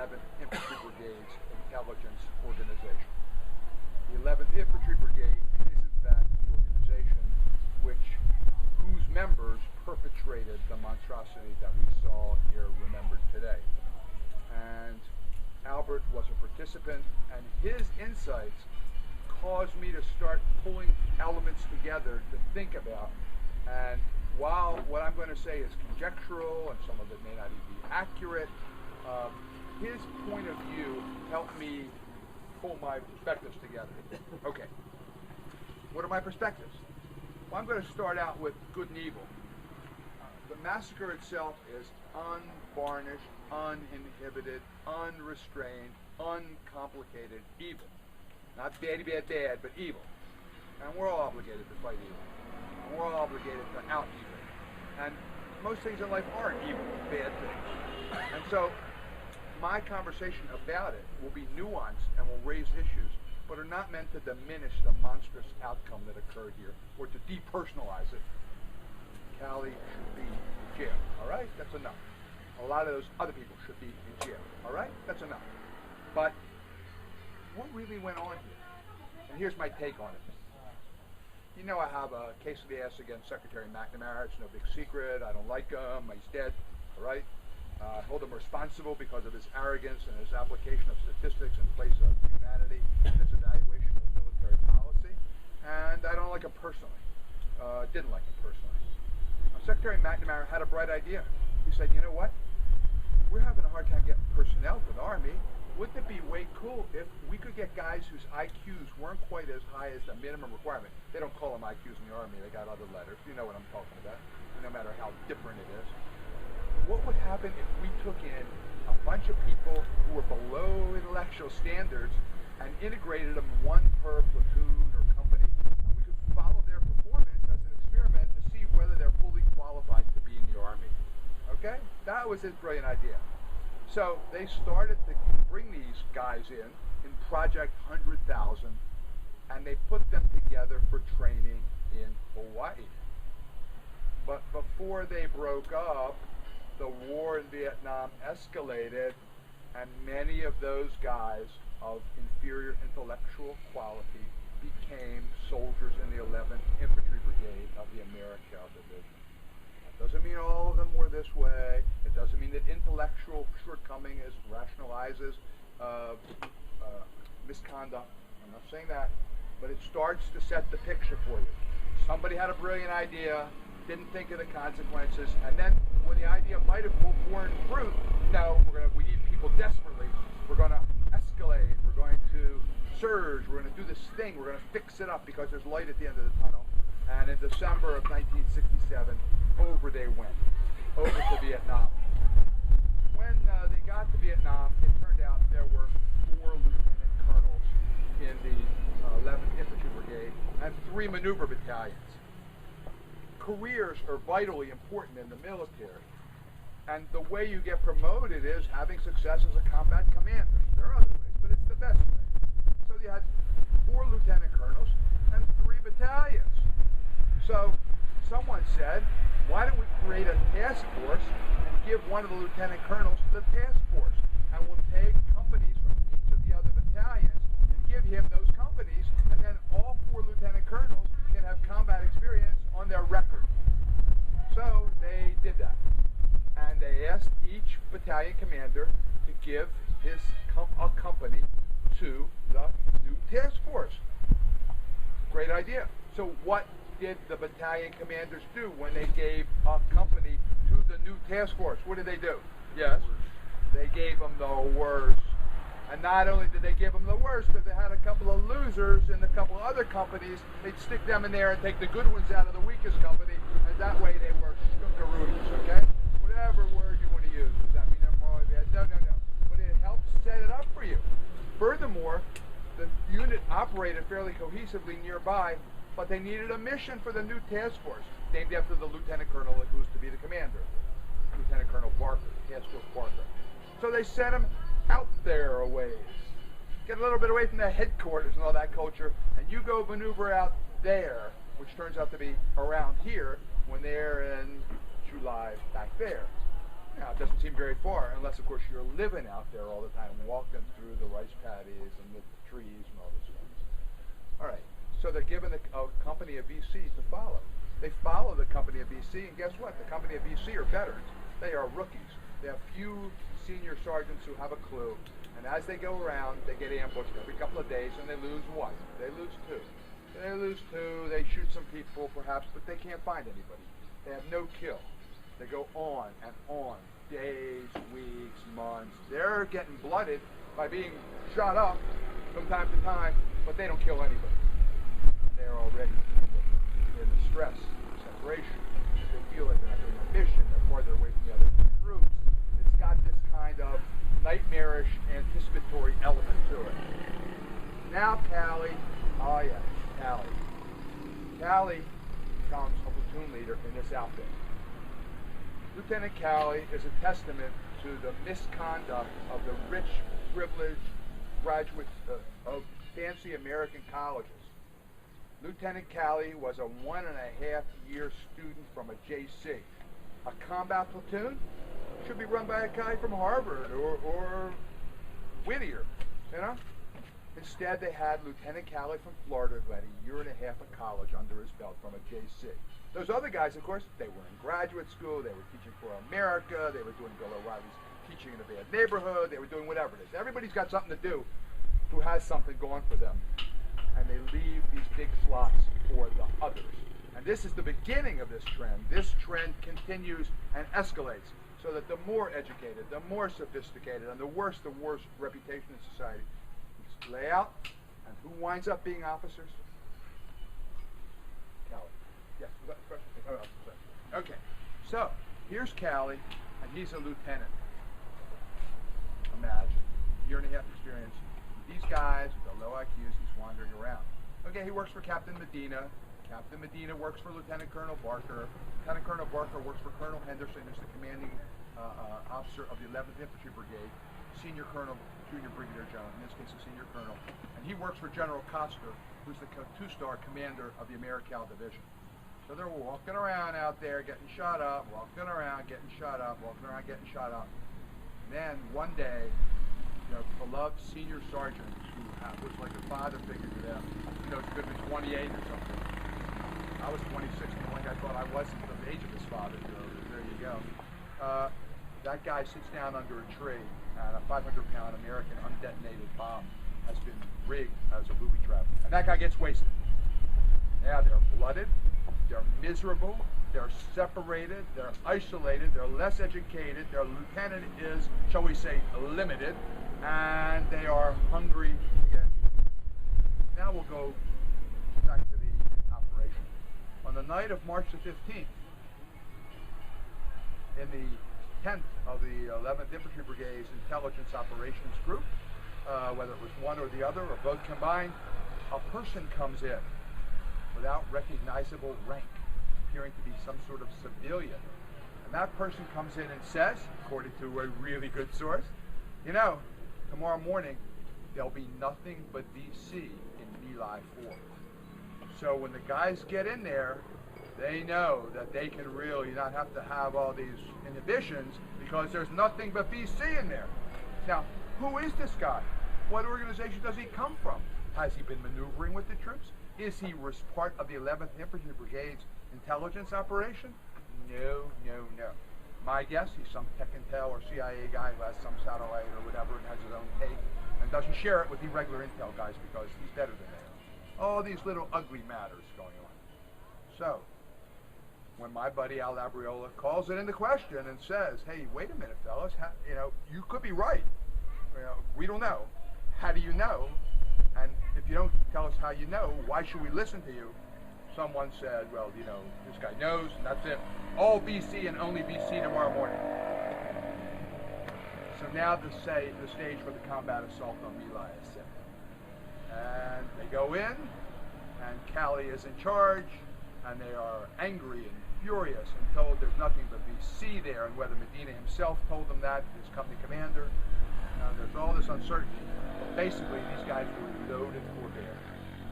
11th Infantry Brigade's intelligence organization. The 11th Infantry Brigade is in fact the organization whose members perpetrated the monstrosity that we saw here remembered today. And Albert was a participant, and his insights caused me to start pulling elements together to think about. And while what I'm going to say is conjectural and some of it may not even be accurate, his point of view helped me pull my perspectives together. Okay, what are my perspectives? Well, I'm going to start out with good and evil. The massacre itself is unvarnished, uninhibited, unrestrained, uncomplicated evil. Not bad, but evil. And we're all obligated to fight evil. And we're all obligated to out evil. And most things in life aren't evil, bad things. And so my conversation about it will be nuanced and will raise issues, but are not meant to diminish the monstrous outcome that occurred here or to depersonalize it. Callie should be in jail, all right? That's enough. A lot of those other people should be in jail, all right? That's enough. But what really went on here? And here's my take on it. You know, I have a case of the ass against Secretary McNamara. It's no big secret. I don't like him. He's dead, all right? I hold him responsible because of his arrogance and his application of statistics in place of humanity and his evaluation of military policy. And I don't like him personally. Didn't like him personally. Secretary McNamara had a bright idea. He said, you know what? We're having a hard time getting personnel for the Army. Wouldn't it be way cool if we could get guys whose IQs weren't quite as high as the minimum requirement? They don't call them IQs in the Army. They got other letters. You know what I'm talking about, no matter how different it is. What would happen if we took in a bunch of people who were below intellectual standards and integrated them one per platoon or company, and we could follow their performance as an experiment to see whether they're fully qualified to be in the Army? Okay? That was his brilliant idea. So they started to bring these guys in Project 100,000, and they put them together for training in Hawaii. But before they broke up, the war in Vietnam escalated, and many of those guys of inferior intellectual quality became soldiers in the 11th Infantry Brigade of the Americal Division. That doesn't mean all of them were this way. It doesn't mean that intellectual shortcoming rationalizes misconduct. I'm not saying that, but it starts to set the picture for you. Somebody had a brilliant idea, didn't think of the consequences, and then when the idea might have borne fruit, no, we need people desperately. We're going to escalate. We're going to surge. We're going to do this thing. We're going to fix it up because there's light at the end of the tunnel. And in December of 1967, over they went, over to Vietnam. When they got to Vietnam, it turned out there were 4 lieutenant colonels in the 11th Infantry Brigade and 3 maneuver battalions. Careers are vitally important in the military, and the way you get promoted is having success as a combat commander. There are other ways, but it's the best way. So you had 4 lieutenant colonels and 3 battalions. So someone said, why don't we create a task force and give one of the lieutenant colonels the task force, and we'll take companies from each of the other battalions and give him those companies, and then all 4 lieutenant colonels can have combat experience on their record. So they did that, and they asked each battalion commander to give a company to the new task force. Great idea. So what did the battalion commanders do when they gave a company to the new task force? What did they do? Yes, they gave them the worst. And not only did they give them the worst, but they had a couple of losers in a couple of other companies. They'd stick them in there and take the good ones out of the weakest company, and that way they were schunkaroos, okay? Whatever word you want to use. Does that mean they're morally bad? No. But it helps set it up for you. Furthermore, the unit operated fairly cohesively nearby, but they needed a mission for the new task force, named after the lieutenant colonel who was to be the commander, Lieutenant Colonel Barker, Task Force Barker. So they sent him out there a ways, get a little bit away from the headquarters and all that culture, and you go maneuver out there, which turns out to be around here when they're in July back there. Now, it doesn't seem very far, unless, of course, you're living out there all the time, walking through the rice paddies and the trees and all this stuff. All right, so they're given a company of VC to follow. They follow the company of VC, and guess what? The company of VC are veterans. They are rookies. They have few senior sergeants who have a clue, and as they go around, they get ambushed every couple of days, and they lose one. They lose two. They lose two. They shoot some people, perhaps, but they can't find anybody. They have no kill. They go on and on, days, weeks, months. They're getting blooded by being shot up from time to time, but they don't kill anybody. They're already in the stress, the separation. They feel like they're not doing their mission, they're farther away from the other troops. It's got this kind of nightmarish, anticipatory element to it. Now Callie, oh yeah, Callie becomes a platoon leader in this outfit. Lieutenant Callie is a testament to the misconduct of the rich, privileged graduates of fancy American colleges. Lieutenant Callie was a 1.5-year student from a JC. A combat platoon should be run by a guy from Harvard or Whittier, you know? Instead, they had Lieutenant Callie from Florida who had 1.5 years of college under his belt from a JC. Those other guys, of course, they were in graduate school, they were teaching for America, they were doing Bill O'Reilly's teaching in a bad neighborhood, they were doing whatever it is. Everybody's got something to do who has something going for them. And they leave these big slots for the others. And this is the beginning of this trend. This trend continues and escalates so that the more educated, the more sophisticated, and the worse reputation in society lay out. And who winds up being officers? Callie. Yes, was that the question? Oh, okay, so here's Callie, and he's a lieutenant. Imagine, 1.5 years experience. These guys with the low IQs, he's wandering around. Okay, he works for Captain Medina. Captain Medina works for Lieutenant Colonel Barker. Lieutenant Colonel Barker works for Colonel Henderson, who's the commanding officer of the 11th Infantry Brigade. Senior Colonel, Junior Brigadier General, in this case a Senior Colonel. And he works for General Coster, who's the 2-star commander of the Americal Division. So they're walking around out there, getting shot up, walking around, getting shot up, walking around, getting shot up. And then one day, their beloved senior sergeant, who was like a father figure to them, you know, he could have been 28 or something. I was 26, and one guy thought I wasn't the age of his father. So there you go. That guy sits down under a tree, and a 500-pound American undetonated bomb has been rigged as a booby trap. And that guy gets wasted. Now they're blooded, they're miserable, they're separated, they're isolated, they're less educated, their lieutenant is, shall we say, limited, and they are hungry to get even. Now we'll go back to the operation. On the night of March the 15th, in the tent of the 11th Infantry Brigade's Intelligence Operations Group, whether it was one or the other or both combined, a person comes in without recognizable rank, appearing to be some sort of civilian. And that person comes in and says, according to a really good source, you know, tomorrow morning there'll be nothing but VC in My Lai 4. So when the guys get in there, they know that they can really not have to have all these inhibitions because there's nothing but VC in there. Now, who is this guy? What organization does he come from? Has he been maneuvering with the troops? Is he part of the 11th Infantry Brigade's intelligence operation? No, no, no. My guess, he's some Tech-Intel or CIA guy who has some satellite or whatever and has his own take and doesn't share it with the regular intel guys because he's better than they are. All these little ugly matters going on. So, when my buddy Al Labriola calls it into question and says, hey, wait a minute, fellas, you know, you could be right. You know, we don't know. How do you know? And if you don't tell us how you know, why should we listen to you? Someone said, well, you know, this guy knows, and that's it. All VC and only VC tomorrow morning. So now the stage for the combat assault on My Lai is set. And they go in, and Callie is in charge, and they are angry and furious and told there's nothing but VC there, and whether Medina himself told them that, his company commander, there's all this uncertainty. But basically, these guys were loaded for bear.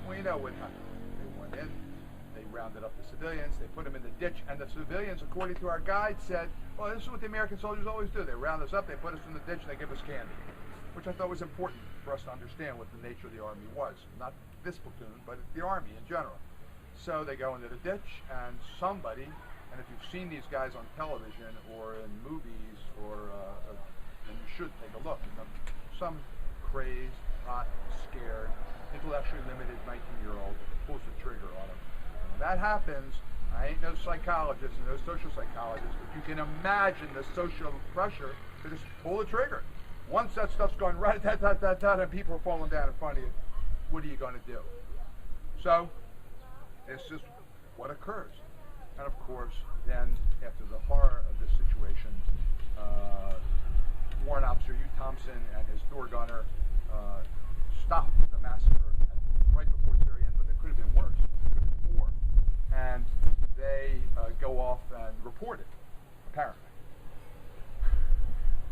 We know what happened. They went in, they rounded up the civilians, they put them in the ditch, and the civilians, according to our guide, said, Well, this is what the American soldiers always do. They round us up, they put us in the ditch, and they give us candy, which I thought was important for us to understand what the nature of the Army was. Not this platoon, but the Army in general. So they go into the ditch, and somebody, and if you've seen these guys on television or in movies, then you should take a look. Some crazed, hot, scared, intellectually limited 19-year-old pulls the trigger on him. When that happens, I ain't no psychologist and no social psychologist, but you can imagine the social pressure to just pull the trigger. Once that stuff's going right, and people are falling down in front of you, what are you going to do? So, it's just what occurs. And of course, then, after the horror of this situation, Warrant Officer Hugh Thompson and his door gunner stopped the massacre right before its very end, but it could have been worse. It could have been more. And they go off and report it, apparently.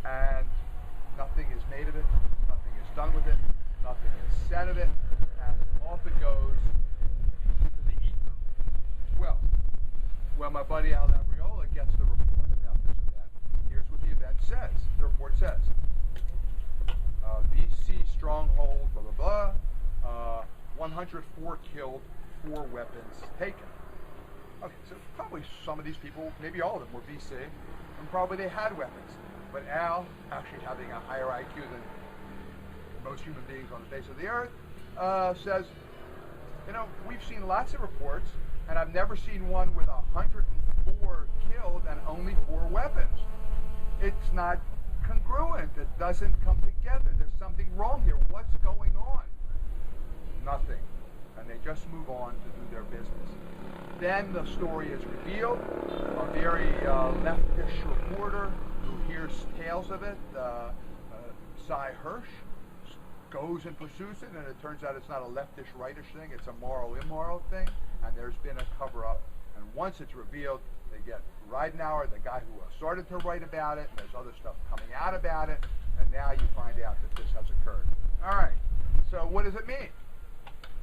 And nothing is made of it, nothing is done with it, nothing is said of it, and off it goes into the ether. Well, when my buddy Al Labriola gets the report about this event, here's what the event says. The report says, VC stronghold, blah, blah, blah, 104 killed, 4 weapons taken. Okay, so probably some of these people, maybe all of them were VC, and probably they had weapons. But Al, actually having a higher IQ than most human beings on the face of the earth, says, you know, we've seen lots of reports, and I've never seen one with 104 killed and only 4 weapons. It's not congruent. It doesn't come together. There's something wrong here. What's going on? Nothing. And they just move on to do their business. Then the story is revealed. A very leftish reporter who hears tales of it, Cy Hirsch, goes and pursues it, and it turns out it's not a leftish, rightish thing, it's a moral, immoral thing, and there's been a cover-up. And once it's revealed, they get Ridenauer, the guy who started to write about it, and there's other stuff coming out about it, and now you find out that this has occurred. All right, so what does it mean?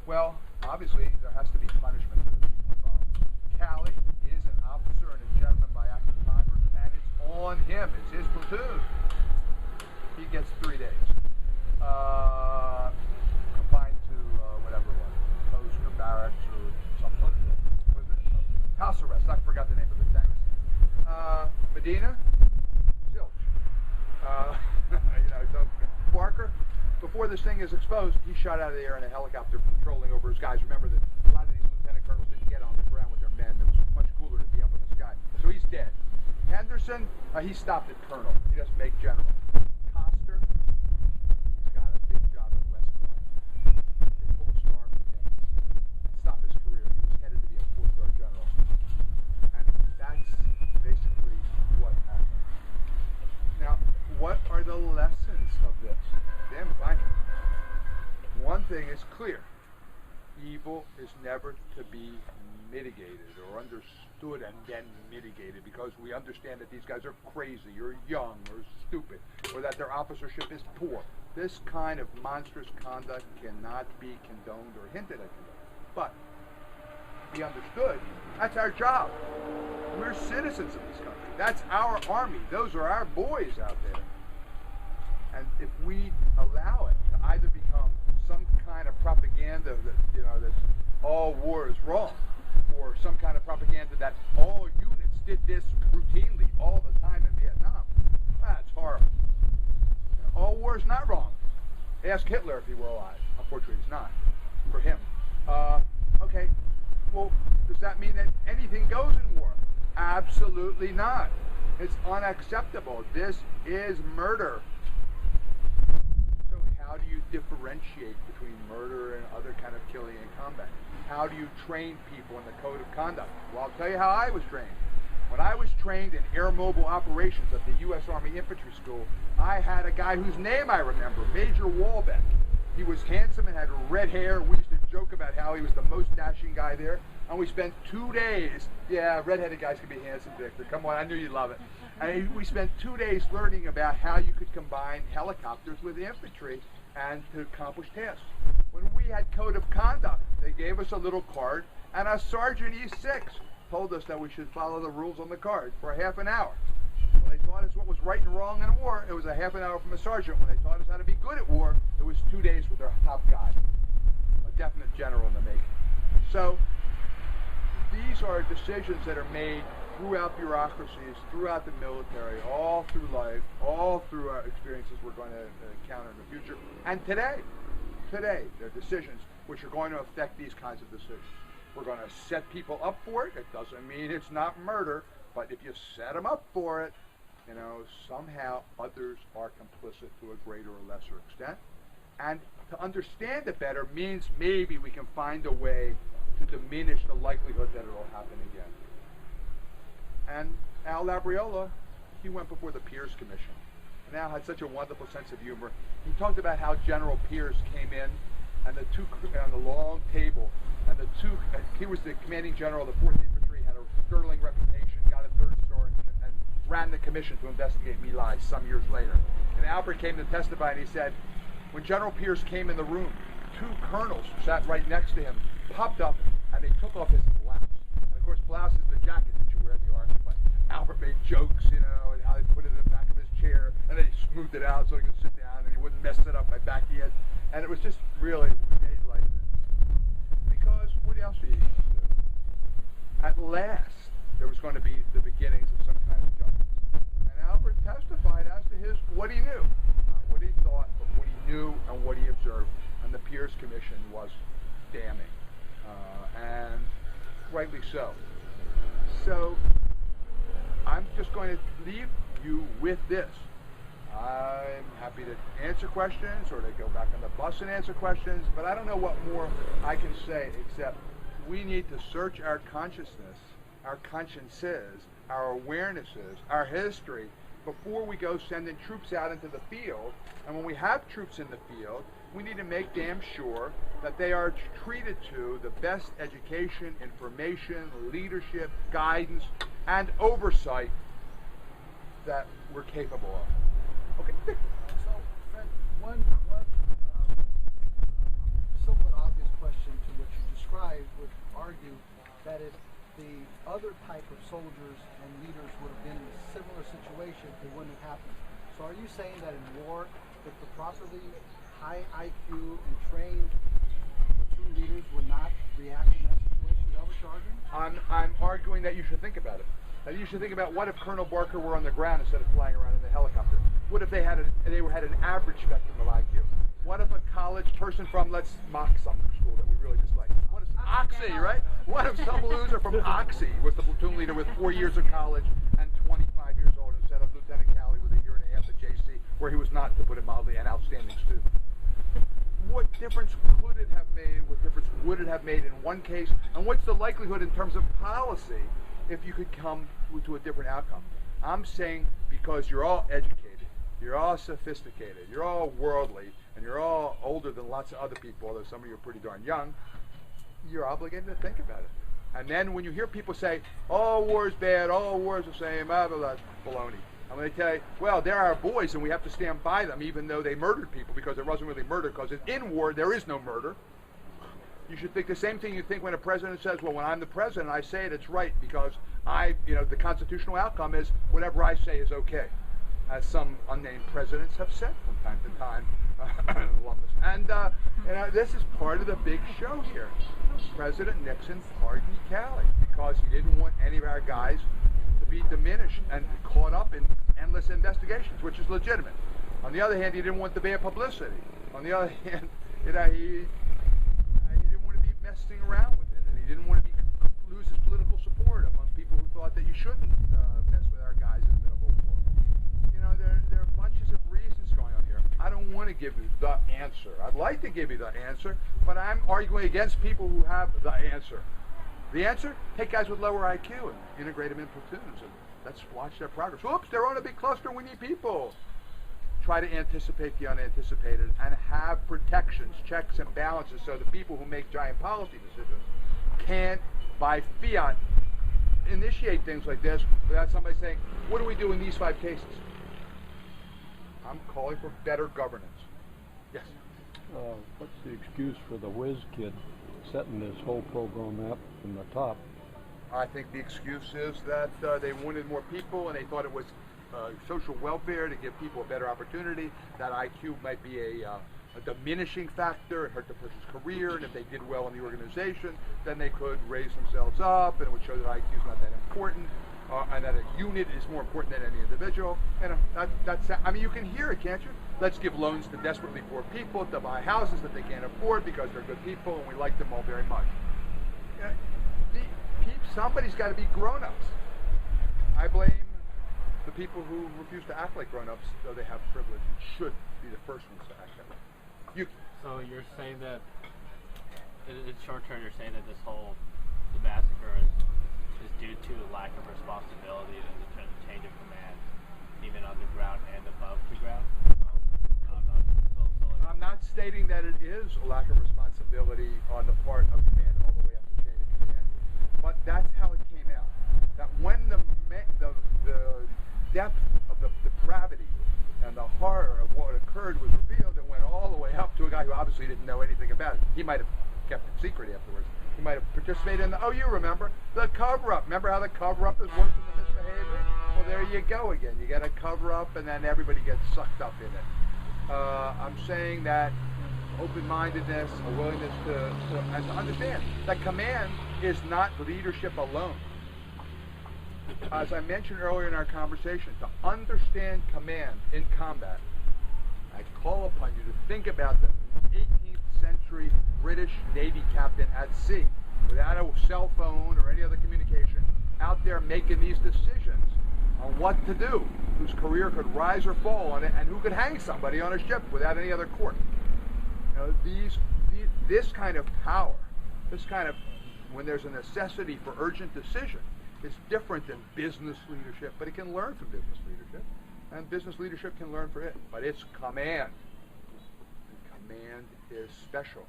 Well, obviously, there has to be punishment for the people involved. Calley is an officer and a gentleman by act of Congress, and it's on him. It's his platoon. He gets 3 days. Confined to whatever it was, post or barracks or something. Was it? House arrest. I forgot the name of the things. Medina, Zilch. Barker. Before this thing is exposed, he's shot out of the air in a helicopter patrolling over his guys. Remember that a lot of these lieutenant colonels didn't get on the ground with their men. It was much cooler to be up in the sky. So he's dead. Henderson, he stopped at colonel. He doesn't make general. Coster, he's got a big job at West Point. They pull a star from him. Stop his career. He was headed to be a 4-star general. And that's basically what happened. Now, what are the lessons of this? Damn fine. One thing is clear. Evil is never to be mitigated or understood and then mitigated because we understand that these guys are crazy or young or stupid or that their officership is poor. This kind of monstrous conduct cannot be condoned or hinted at. But be understood, that's our job. We're citizens of this country. That's our army. Those are our boys out there. And if we allow it to either become some kind of propaganda that all war is wrong, or some kind of propaganda that all units did this routinely all the time in Vietnam, that's horrible. All war is not wrong. Ask Hitler if he were alive. Unfortunately, he's not. For him. Okay, well, does that mean that anything goes in war? Absolutely not. It's unacceptable. This is murder. So how do you differentiate between murder and other kind of killing in combat? How do you train people in the code of conduct? Well, I'll tell you how I was trained. When I was trained in air mobile operations at the U.S. Army Infantry School, I had a guy whose name I remember, Major Walbeck. He was handsome and had red hair. We used to joke about how he was the most dashing guy there. And we spent 2 days, yeah, redheaded guys can be handsome, Victor. Come on, I knew you'd love it. And we spent 2 days learning about how you could combine helicopters with infantry and to accomplish tasks. When we had code of conduct, they gave us a little card, and a Sergeant E6 told us that we should follow the rules on the card for half an hour. When they taught us what was right and wrong in war, it was a half an hour from a sergeant. When they taught us how to be good at war, it was 2 days with their top guy, a definite general in the making. So these are decisions that are made throughout bureaucracies, throughout the military, all through life, all through our experiences we're going to encounter in the future. And today, there are decisions which are going to affect these kinds of decisions. We're going to set people up for it. It doesn't mean it's not murder, but if you set them up for it, you know, somehow others are complicit to a greater or lesser extent. And to understand it better means maybe we can find a way to diminish the likelihood that it will happen again. And Al Labriola, he went before the Pierce Commission. And Al had such a wonderful sense of humor. He talked about how General Pierce came in, and the two on the long table, and the two, he was the commanding general of the 4th Infantry, had a sterling reputation, got a 3rd star, and ran the commission to investigate My Lai some years later. And Albert came to testify, and he said, when General Pierce came in the room, 2 colonels who sat right next to him popped up, and they took off his blouse. And of course, blouse is the jacket that you wear in the Army, but Albert made jokes, you know, and how they put it in the back of his chair, and they smoothed it out so he could sit down, and he wouldn't mess it up by backing it. And it was just really, we made light of it. Because what else are you going to do? At last, there was going to be the beginnings of some kind of justice. And Albert testified as to what he knew. Not what he thought, but what he knew and what he observed. And the Pierce Commission was damning. And rightly so. So, I'm just going to leave you with this. I'm happy to answer questions or to go back on the bus and answer questions, but I don't know what more I can say except we need to search our consciousness, our consciences, our awarenesses, our history before we go sending troops out into the field. And when we have troops in the field, we need to make damn sure that they are treated to the best education, information, leadership, guidance, and oversight that we're capable of. Okay. So, Fred, one somewhat obvious question to what you described would argue that if the other type of soldiers and leaders would have been in a similar situation, it wouldn't have happened. So are you saying that in war, if the properly high IQ and trained platoon leaders would not react in that situation? Is that what you're arguing? I'm arguing that you should think about it. That you should think about what if Colonel Barker were on the ground instead of flying around in the helicopter? What if they had an average spectrum of IQ? What if a college person from, let's mock some school that we really dislike? What if Oxy, right? What if some loser from Oxy was the platoon leader with 4 years of college and 25 years old instead of Lieutenant Calley with a year and a half at JC, where he was not, to put it mildly, an outstanding student? What difference could it have made? What difference would it have made in one case? And what's the likelihood in terms of policy if you could come to a different outcome? I'm saying because you're all educated, you're all sophisticated, you're all worldly, and you're all older than lots of other people, although some of you are pretty darn young, you're obligated to think about it. And then when you hear people say, oh, war is bad, oh, war is the same, blah, blah, blah, baloney. I'm going to tell you, well, they're our boys and we have to stand by them even though they murdered people, because there wasn't really murder, because in war there is no murder. You should think the same thing you think when a president says, well, when I'm the president, I say it, it's right, because the constitutional outcome is whatever I say is okay, as some unnamed presidents have said from time to time. And this is part of the big show here. President Nixon pardoned Calley because he didn't want any of our guys to be diminished and caught up in endless investigations, which is legitimate. On the other hand, he didn't want the bad publicity. On the other hand, he didn't want to be messing around with it, and he didn't want to lose his political support among people who thought that you shouldn't mess with our guys in the middle of a war. You know, there are bunches of reasons going on here. I don't want to give you the answer. I'd like to give you the answer, but I'm arguing against people who have the answer. The answer? Take guys with lower IQ and integrate them in platoons, and let's watch their progress. Oops, they're on a big cluster, we need people. Try to anticipate the unanticipated and have protections, checks and balances, so the people who make giant policy decisions can't, by fiat, initiate things like this without somebody saying, what do we do in these 5 cases? I'm calling for better governance. Yes? What's the excuse for the whiz kid setting this whole program up from the top? I think the excuse is that they wanted more people and they thought it was social welfare, to give people a better opportunity. That IQ might be a diminishing factor. It hurt the person's career, and if they did well in the organization, then they could raise themselves up, and it would show that IQ is not that important, and that a unit is more important than any individual. And that's, I mean, you can hear it, can't you? Let's give loans to desperately poor people to buy houses that they can't afford because they're good people, and we like them all very much. Somebody's got to be grown-ups. I blame the people who refuse to act like grown-ups, though they have privilege and should be the first ones to act that way. So you're saying that, in short term, you're saying that the massacre is due to a lack of responsibility and the change of command, even underground and above the ground? I'm not stating that it is a lack of responsibility on the part of command all the way up the chain of command, but that's how it came out. That when the depth of the depravity and the horror of what occurred was revealed, it went all the way up to a guy who obviously didn't know anything about it. He might have kept it secret afterwards. He might have participated in you remember, the cover-up. Remember how the cover-up is worse than the misbehavior? Well, there you go again. You got a cover-up, and then everybody gets sucked up in it. I'm saying that open-mindedness, a willingness to understand that command is not leadership alone. As I mentioned earlier in our conversation, to understand command in combat, I call upon you to think about the 18th century British Navy captain at sea, without a cell phone or any other communication, out there making these decisions on what to do, whose career could rise or fall on it, and who could hang somebody on a ship without any other court. You know, this kind of power, this kind of, when there's a necessity for urgent decision, is different than business leadership, but it can learn from business leadership, and business leadership can learn from it. But it's command. And command is special,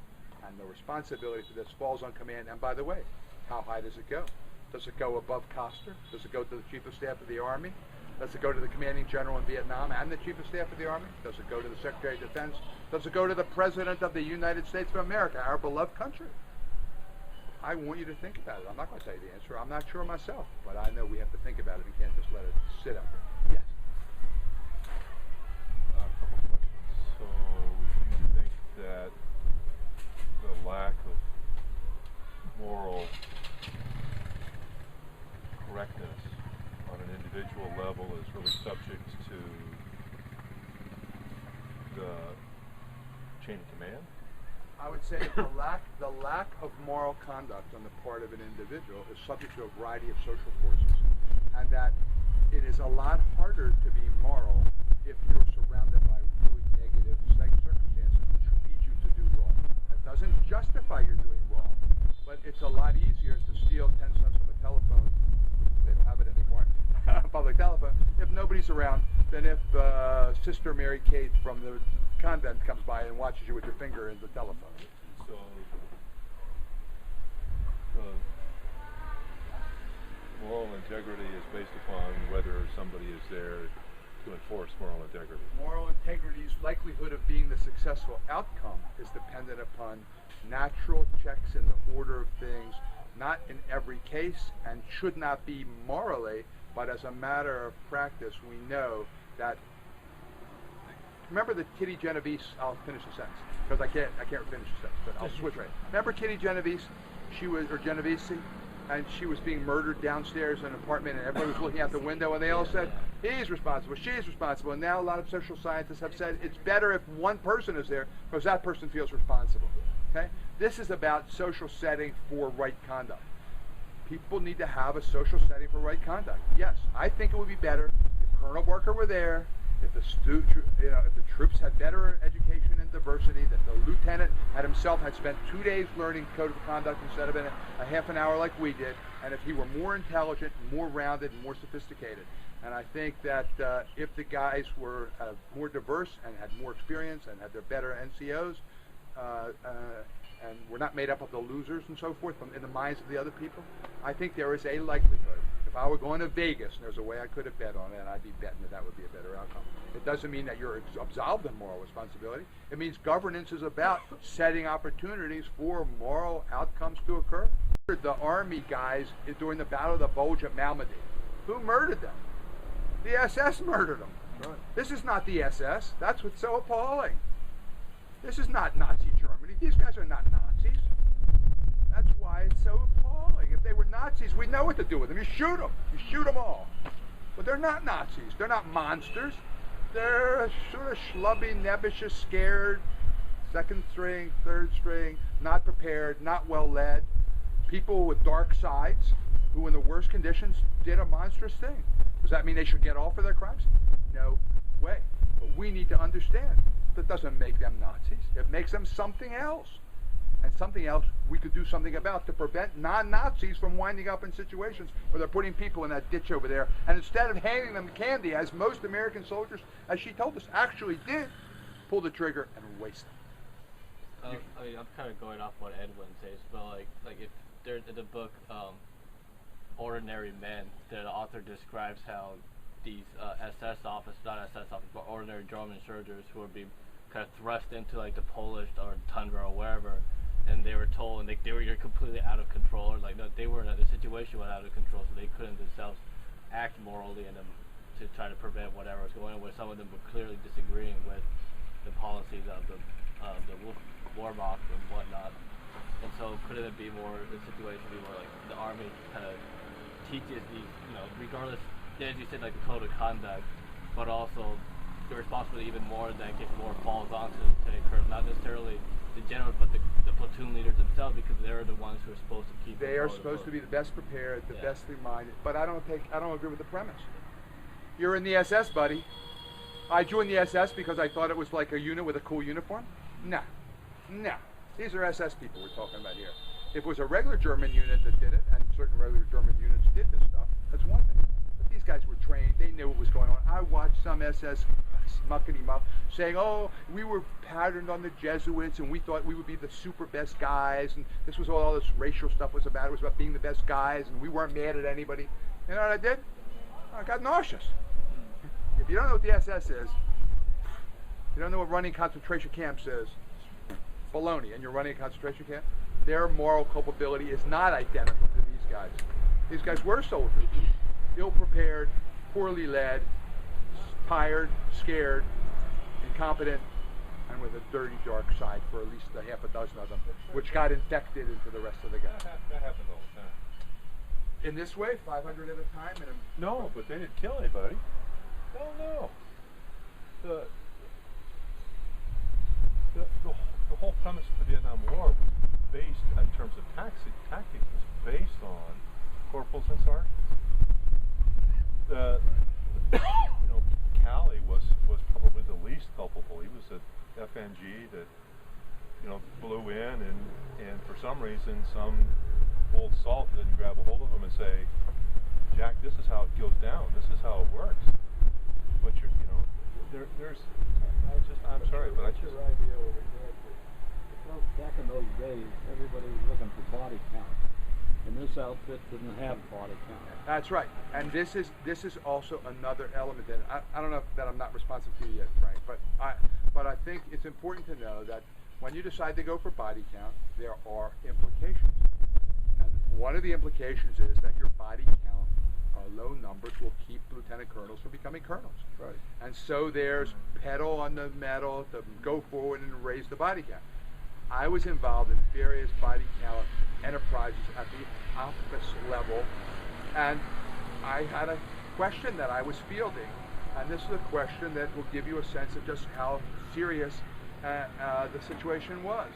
and the responsibility for this falls on command. And by the way, how high does it go? Does it go above Koster? Does it go to the Chief of Staff of the Army? Does it go to the Commanding General in Vietnam and the Chief of Staff of the Army? Does it go to the Secretary of Defense? Does it go to the President of the United States of America, our beloved country? I want you to think about it. I'm not going to tell you the answer. I'm not sure myself, but I know we have to think about it and can't just let it sit out there. Yes? A couple questions. So you think that the lack of moral correctness on an individual level is really subject to the chain of command? I would say the lack of moral conduct on the part of an individual is subject to a variety of social forces, and that it is a lot harder to be moral if you're surrounded by really negative circumstances which lead you to do wrong. That doesn't justify you doing wrong, but it's a lot easier to steal 10 cents from a telephone. They don't have it anymore. Public telephone. If nobody's around, than if Sister Mary Kate from the convent comes by and watches you with your finger in the telephone. So, moral integrity is based upon whether somebody is there to enforce moral integrity. Moral integrity's likelihood of being the successful outcome is dependent upon natural checks in the order of things, not in every case, and should not be morally, but as a matter of practice, we know that. Remember the Kitty Genovese? I'll finish the sentence because I can't finish the sentence, but I'll switch right. Remember Kitty Genovese? Genovese, and she was being murdered downstairs in an apartment, and everybody was looking out the window, and they all said, he's responsible, she's responsible. And now a lot of social scientists have said it's better if one person is there because that person feels responsible. Okay? This is about social setting for right conduct. People need to have a social setting for right conduct. Yes, I think it would be better if Colonel Barker were there, if the troops had better education and diversity, that the lieutenant had spent 2 days learning code of conduct instead of in a half an hour like we did, and if he were more intelligent, more rounded, and more sophisticated. And I think that if the guys were more diverse and had more experience and had their better NCOs, and were not made up of the losers and so forth in the minds of the other people, I think there is a likelihood. If I were going to Vegas and there's a way I could have bet on it, I'd be betting that would be a better outcome. It doesn't mean that you're absolved of moral responsibility. It means governance is about setting opportunities for moral outcomes to occur. The army guys during the Battle of the Bulge at Malmedy, who murdered them? The SS murdered them. Right. This is not the SS. That's what's so appalling. This is not Nazi Germany. These guys are not Nazis. That's why it's so appalling. If they were Nazis, we'd know what to do with them. You shoot them. You shoot them all. But they're not Nazis. They're not monsters. They're sort of schlubby, nebbish, scared, second string, third string, not prepared, not well led. People with dark sides who in the worst conditions did a monstrous thing. Does that mean they should get off for their crimes? No way. But we need to understand that doesn't make them Nazis. It makes them something else. And something else we could do something about to prevent non-Nazis from winding up in situations where they're putting people in that ditch over there. And instead of handing them candy, as most American soldiers, as she told us, actually did, pull the trigger and waste them. I mean, I'm kind of going off what Edwin says, but like if there's in the book Ordinary Men, the author describes how these SS officers, not SS officers, but ordinary German soldiers who were being kind of thrust into like the Polish or tundra or wherever, and they were told, and they were completely out of control, or like no, they were the situation was out of control, so they couldn't themselves act morally in them to try to prevent whatever was going on. Where some of them were clearly disagreeing with the policies of the Wehrmacht and whatnot. And so couldn't it be more, the situation be more like the army kind of teaches these, regardless, as you said, like the code of conduct, but also the responsibility even more that gets more falls onto Lieutenant Colonel, not necessarily the generals, but the platoon leaders themselves, because they're the ones who are supposed to keep. They are supposed to be the best prepared, the best minded. But I don't agree with the premise. You're in the SS, buddy. I joined the SS because I thought it was like a unit with a cool uniform. No. These are SS people we're talking about here. If it was a regular German unit that did it, and certain regular German units did this stuff, that's one thing. But these guys were trained. They knew what was going on. I watched some SS muckety-muck saying, oh, we were patterned on the Jesuits, and we thought we would be the super best guys, and this was all this racial stuff was about. It was about being the best guys, and we weren't mad at anybody. You know what I did? I got nauseous. If you don't know what the SS is, you don't know what running concentration camps is, baloney, and you're running a concentration camp, their moral culpability is not identical to these guys. These guys were soldiers, ill-prepared, poorly led, tired, scared, incompetent, and with a dirty, dark side for at least a half a dozen of them, which got infected into the rest of the guys. That happens all the time. In this way, 500 at a time? No, but they didn't kill anybody. Hell no. The whole premise of the Vietnam War was based, in terms of tactics, was based on corporals and sergeants. Calley was probably the least culpable. He was an FNG that, blew in, and for some reason, some old salt didn't grab a hold of him and say, Jack, this is how it goes down. This is how it works. But I'm sorry, but I just. Your idea with exactly. Well, back in those days, everybody was looking for body count, and this outfit didn't have body count. That's right, and this is also another element that I don't know that I'm not responsive to you yet, Frank, but I think it's important to know that when you decide to go for body count, there are implications, and one of the implications is that your body count, low numbers, will keep lieutenant colonels from becoming colonels. Right. And so there's pedal on the metal to go forward and raise the body count. I was involved in various body count enterprises at the office level, and I had a question that I was fielding, and this is a question that will give you a sense of just how serious the situation was.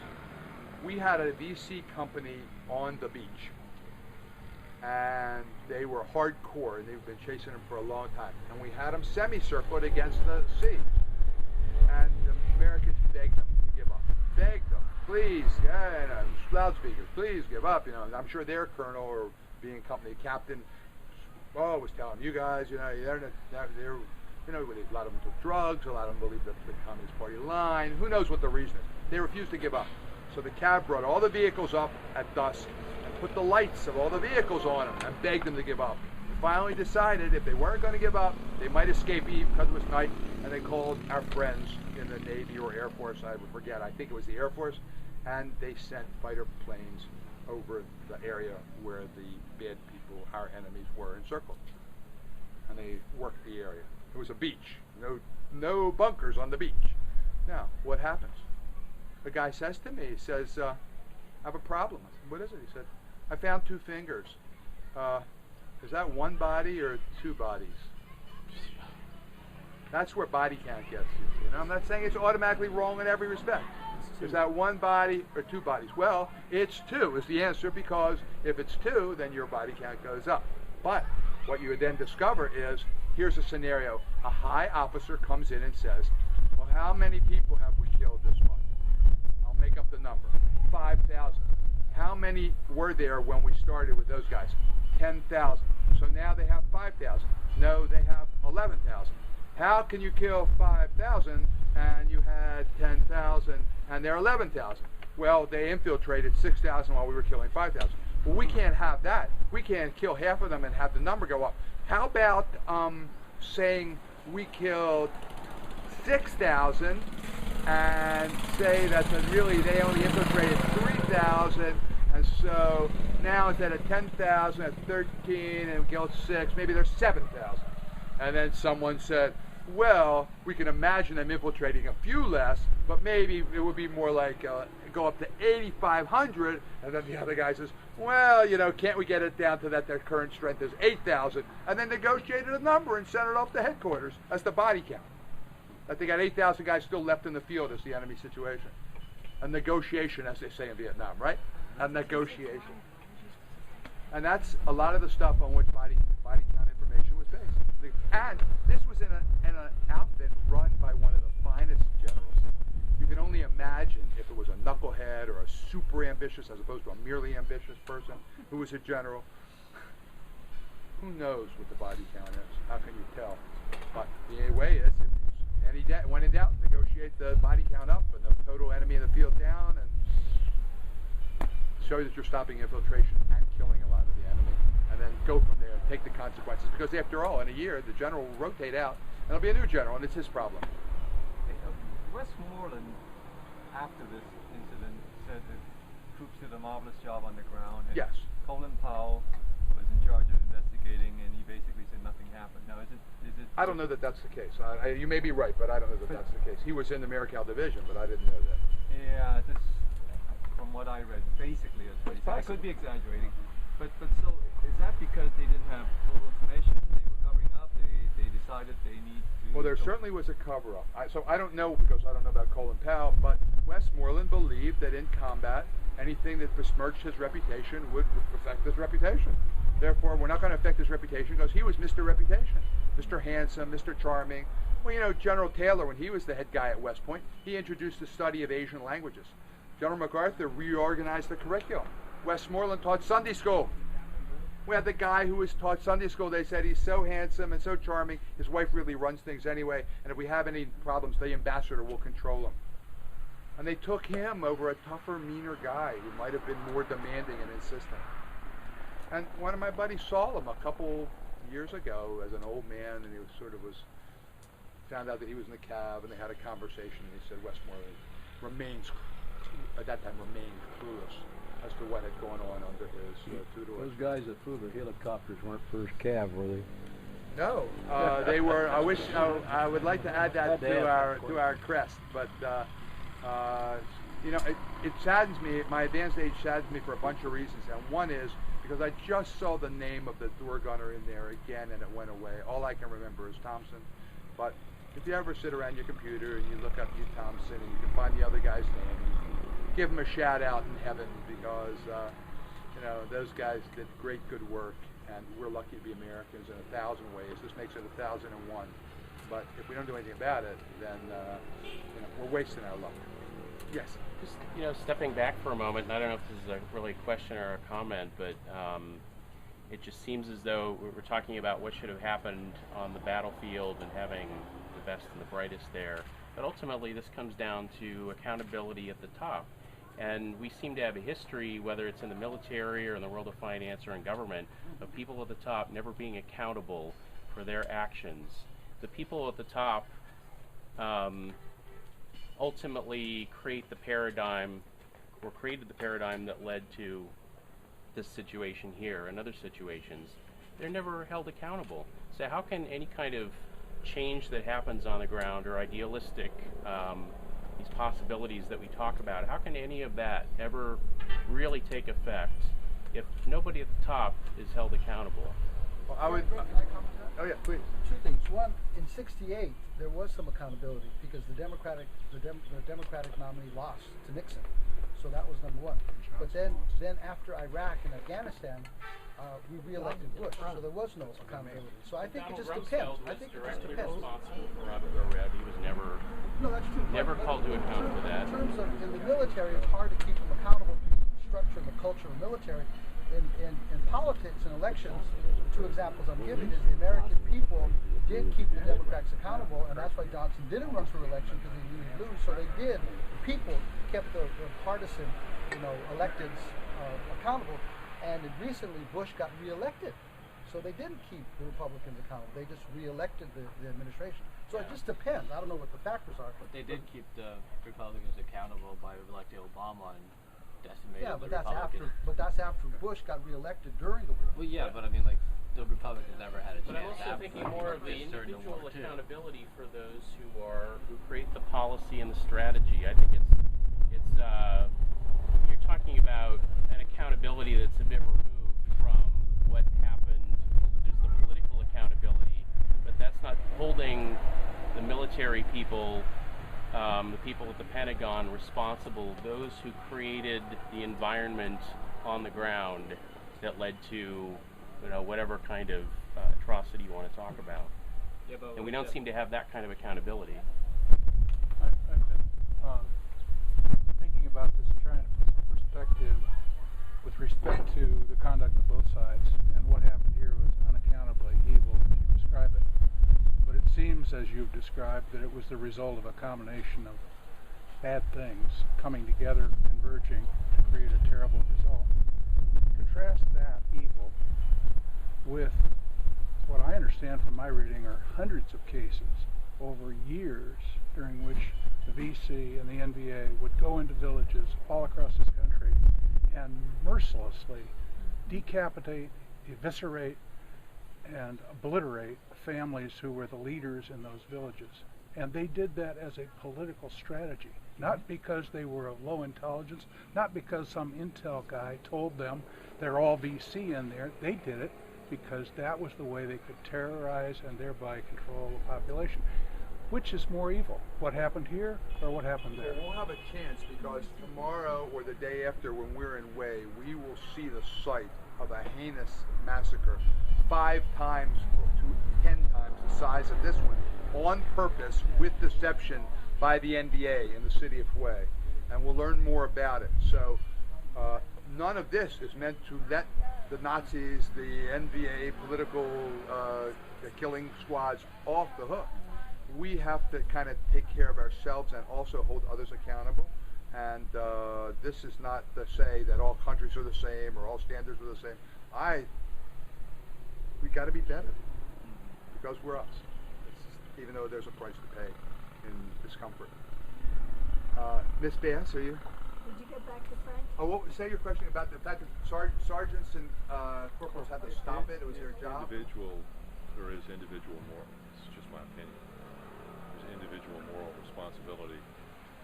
We had a VC company on the beach, and they were hardcore, and they've been chasing them for a long time, and we had them semicircled against the sea, and the Americans begged them to give up. Begged them, please, loudspeakers, please give up. I'm sure their colonel, or being company captain, was telling them, you guys, a lot of them took drugs, a lot of them believed the Communist Party line. Who knows what the reason is? They refused to give up. So the cab brought all the vehicles up at dusk and put the lights of all the vehicles on them and begged them to give up. They finally decided if they weren't going to give up, they might escape because it was night, and they called our friends in the Navy or Air Force, I would forget, I think it was the Air Force, and they sent fighter planes over the area where the bad people, our enemies, were encircled. and they worked the area. It was a beach, no bunkers on the beach. Now, what happens? The guy says to me, he says, I have a problem. I said, what is it? He said, I found 2 fingers. Is that one body or 2 bodies? That's where body count gets you. You know, I'm not saying it's automatically wrong in every respect. Is that one body or 2 bodies? Well, it's 2 is the answer, because if it's 2, then your body count goes up. But what you would then discover is, here's a scenario. A high officer comes in and says, well, how many people have we killed this month? I'll make up the number. 5,000. How many were there when we started with those guys? 10,000. So now they have 5,000. No, they have 11,000. How can you kill 5,000 and you had 10,000 and they're 11,000? Well, they infiltrated 6,000 while we were killing 5,000. Well, we can't have that. We can't kill half of them and have the number go up. How about saying we killed 6,000 and say that really they only infiltrated 3,000, and so now instead of 10,000 at 13 and we killed 6, maybe there's 7,000. And then someone said, well, we can imagine them infiltrating a few less, but maybe it would be more like go up to 8,500, and then the other guy says, well, you know, can't we get it down to that their current strength is 8,000, and then negotiated a number and sent it off to headquarters. That's the body count. That they got 8,000 guys still left in the field as the enemy situation. A negotiation, as they say in Vietnam, right? A negotiation. And that's a lot of the stuff on which body count information was based. And this was in an outfit run by one of the finest generals. You can only imagine if it was a knucklehead or a super ambitious as opposed to a merely ambitious person who was a general. Who knows what the body count is? How can you tell? But the way is, when in doubt, negotiate the body count up and the total enemy in the field down, and show that you're stopping infiltration and killing a lot of the enemy, and then go from there and take the consequences. Because after all, in a year, the general will rotate out, and there'll be a new general, and it's his problem. Westmoreland, after this incident, said the troops did a marvelous job on the ground. And Yes. Colin Powell was in charge of investigating, and he basically said nothing happened. Now, is it? I don't know that that's the case. You may be right, but I don't know that that's the case. He was in the Marical division, but I didn't know that. Yeah, this, from what I read, basically that's what he said. I could be exaggerating, but so is that because they didn't have full information? They were covering up. They decided they need to. Well, there certainly was a cover-up. So I don't know, because I don't know about Colin Powell, but Westmoreland believed that in combat, anything that besmirched his reputation would affect his reputation. Therefore, we're not going to affect his reputation because he was Mr. Reputation, Mr. Handsome, Mr. Charming. Well, you know, General Taylor, when he was the head guy at West Point, he introduced the study of Asian languages. General MacArthur reorganized the curriculum. Westmoreland taught Sunday school. We had the guy who was taught Sunday school. They said he's so handsome and so charming. His wife really runs things anyway, and if we have any problems, the ambassador will control him. And they took him over a tougher, meaner guy who might have been more demanding and insistent. And one of my buddies saw him a couple years ago as an old man, and he found out that he was in the cab, and they had a conversation, and he said Westmoreland at that time remained clueless as to what had gone on under his tutelage. Those guys that flew the helicopters weren't first cav, were they? No, they were. I would like to add that to our crest, but you know, it saddens me. My advanced age saddens me for a bunch of reasons, and one is because I just saw the name of the door gunner in there again, and it went away. All I can remember is Thompson. But if you ever sit around your computer and you look up Hugh Thompson and you can find the other guy's name, give him a shout out in heaven, because you know, those guys did great good work, and we're lucky to be Americans in 1,000 ways. This makes it 1,001. But if we don't do anything about it, then you know, we're wasting our luck. Yes. Just, you know, stepping back for a moment, and I don't know if this is really a question or a comment, but it just seems as though we're talking about what should have happened on the battlefield and having the best and the brightest there. But ultimately, this comes down to accountability at the top. And we seem to have a history, whether it's in the military or in the world of finance or in government, of people at the top never being accountable for their actions. The people at the top ultimately created the paradigm that led to this situation here and other situations. They're never held accountable. say, how can any kind of change that happens on the ground or idealistic, these possibilities that we talk about, how can any of that ever really take effect if nobody at the top is held accountable? Well, I would. Can I comment to that? Oh yeah, please. Two things. One, in '68, there was some accountability because the Democratic nominee lost to Nixon, so that was number one. But then after Iraq and Afghanistan, we re-elected Bush, so there was no accountability. So I think it just depends. I think it just depends. Responsible for Abu Ghraib. He was never. No, that's true. Never But called to account for that. In terms of in the military, it's hard to keep them accountable for the structure and the culture of the military. In politics and elections, the two examples I'm giving is the American people did keep the Democrats accountable, and that's why Johnson didn't run for election because he knew he'd lose. So they did. The people kept the partisan, electeds accountable. And recently, Bush got reelected. So they didn't keep the Republicans accountable. They just reelected the administration. So it just depends. I don't know what the factors are. But they did keep the Republicans accountable by electing Obama and decimating Yeah, the but Republicans. that's after Bush got reelected during the war. Well, yeah, but I mean, like, the Republicans never had a But I'm chance. also after thinking more of the this during individual war, too. accountability for those who create the policy and the strategy. I think it's you're talking about an accountability that's a bit removed from what happened. There's the political accountability, but that's not holding the military people, the people at the Pentagon responsible, those who created the environment on the ground that led to, whatever kind of atrocity you want to talk about. Yeah, but And we don't seem to have that kind of accountability. I've been thinking about this and trying to put some perspective with respect to the conduct of both sides, and what happened here was unaccountably evil, as you describe it. But it seems, as you've described, that it was the result of a combination of bad things coming together, converging to create a terrible result. Contrast that evil with what I understand from my reading are hundreds of cases over years during which the VC and the NBA would go into villages all across this country and mercilessly decapitate, eviscerate, and obliterate families who were the leaders in those villages. And they did that as a political strategy, not because they were of low intelligence, not because some intel guy told them they're all VC in there. They did it because that was the way they could terrorize and thereby control the population. Which is more evil, what happened here or what happened there? Well, we'll have a chance because tomorrow or the day after, when we're in Way, we will see the site of a heinous massacre 5 times to 10 times the size of this one, on purpose, with deception by the NBA in the city of Way. And we'll learn more about it. So none of this is meant to let the Nazis, the NBA, political killing squads off the hook. We have to kind of take care of ourselves and also hold others accountable. And this is not to say that all countries are the same or all standards are the same. We got to be better because we're us. Even though there's a price to pay in discomfort. Miss Bass, are you? Did you get back to Frank? Oh, say your question about the fact that sergeants and corporals had to stop it. It was their job. There is individual moral. It's just my opinion. There's individual moral responsibility,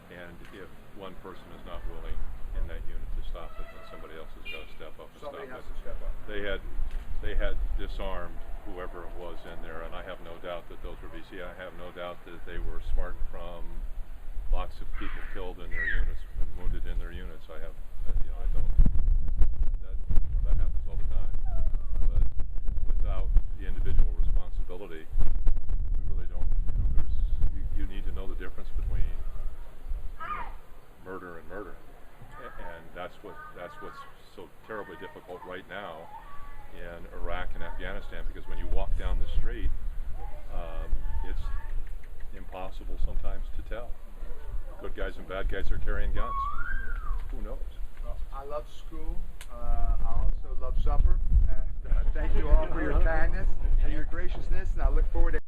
and if one person is not willing in that unit to stop it, then somebody else has got to step up and Somebody stop has it. to step up. They had disarmed whoever it was in there, and I have no doubt that those were VC. I have no doubt that they were smart from lots of people killed in their units and wounded in their units. I don't. That happens all the time. But without the individual responsibility, we really don't. You need to know the difference between murder and murder, and that's what's so terribly difficult right now in Iraq and Afghanistan, because when you walk down the street, it's impossible sometimes to tell. Good guys and bad guys are carrying guns. Who knows? Well, I love school. I also love supper. And, thank you all for your kindness and your graciousness, and I look forward to